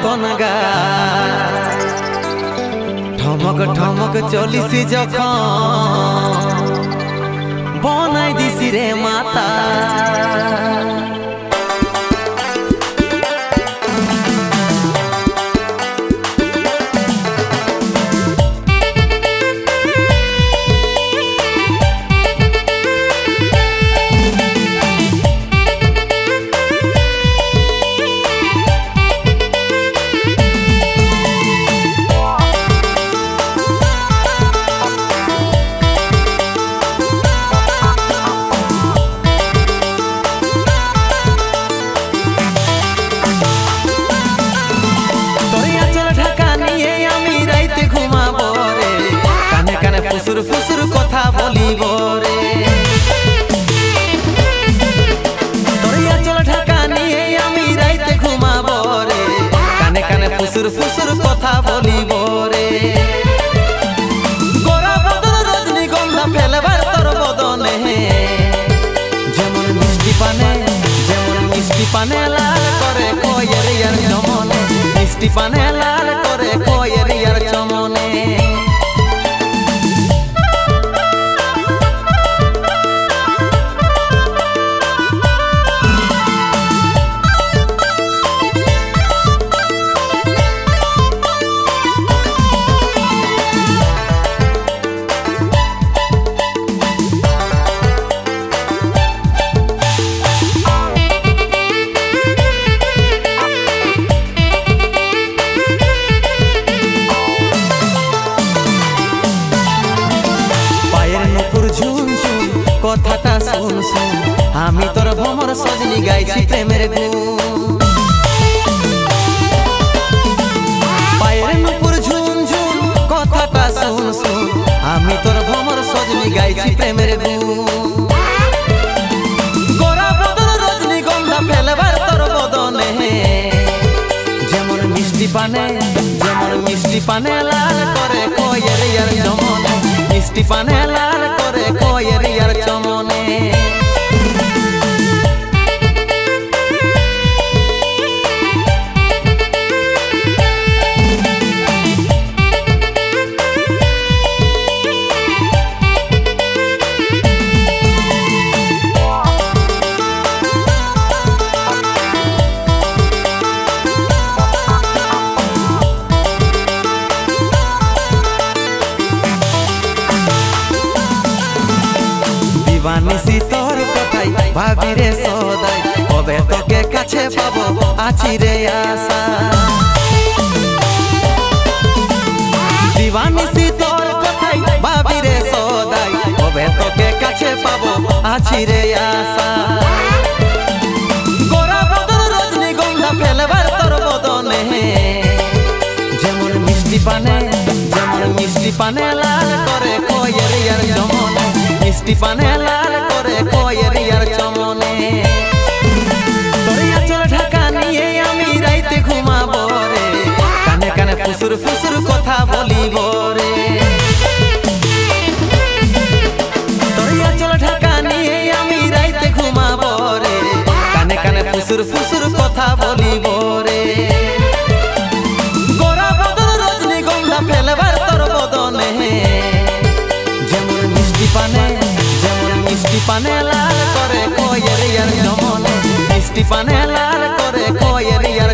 মতন গা ঠমক ঠমক চলিসি যখন বনাই দিছি রে মাতা ফুসুর ফুসুর কথা বলিব রে তোর আঁচল ঢাকা নিয়ে আমি রাইতে ঘুমাব রে কানে কানে ফুসুর ফুসুর কথা বলিব রে গোরা বদন রজনীগন্ধা ফেলবার তোর বদনে যেমন মিষ্টি পানে লাল করে কয়ের ইয়ার চমনে মিষ্টি পানে লাল করে কয়ের ইয়ার চমনে কথাটা শুন শুন আমি তোর ভ্রমর সজনী গাইছি প্রেমের গুণ পায়ের নুপুর ঝুন ঝুন কথাটা শুন শুন আমি তোর ভ্রমর সজনী গাইছি প্রেমের গুণ গোরা বদন রজনীগন্ধা ফেলবার তোর বদনে যেমন মিষ্টি পানে লাল করে কয়ের ইয়ার চমনে মিষ্টি পানে লাল করে কয়ের ইয়ার চমনে দিবানিসি তোর কথাই ভাবি রে সদাই কবে তোকে কাছে পাবো আছি রে আশা দিবানিসি তোর কথাই ভাবি রে সদাই কবে তোকে কাছে পাবো আছি রে আশা গোরা বদন রজনীগন্ধা ফেলবার তোর বদনে যেমন মিষ্টি পানে লাল করে কয়ের ইয়ার চমনে মিষ্টি পানে লাল করে কয়ের ইয়ার চমনে তোর আঁচল ঢাকা নিয়ে আমি রাইতে ঘুমাব রে কানে কানে ফুসুর ফুসুর কথা বলিব রে তোর আঁচল ঢাকা নিয়ে আমি রাইতে ঘুমাব রে কানে কানে ফুসুর ফুসুর কথা বলিব রে গোরা বদন রজনীগন্ধা ফেলবার তোর বদনে যেমন মিষ্টি পানে লাল করে কয়ের ইয়ার চমনে মিষ্টি পানে লাল করে কয়ের ইয়ার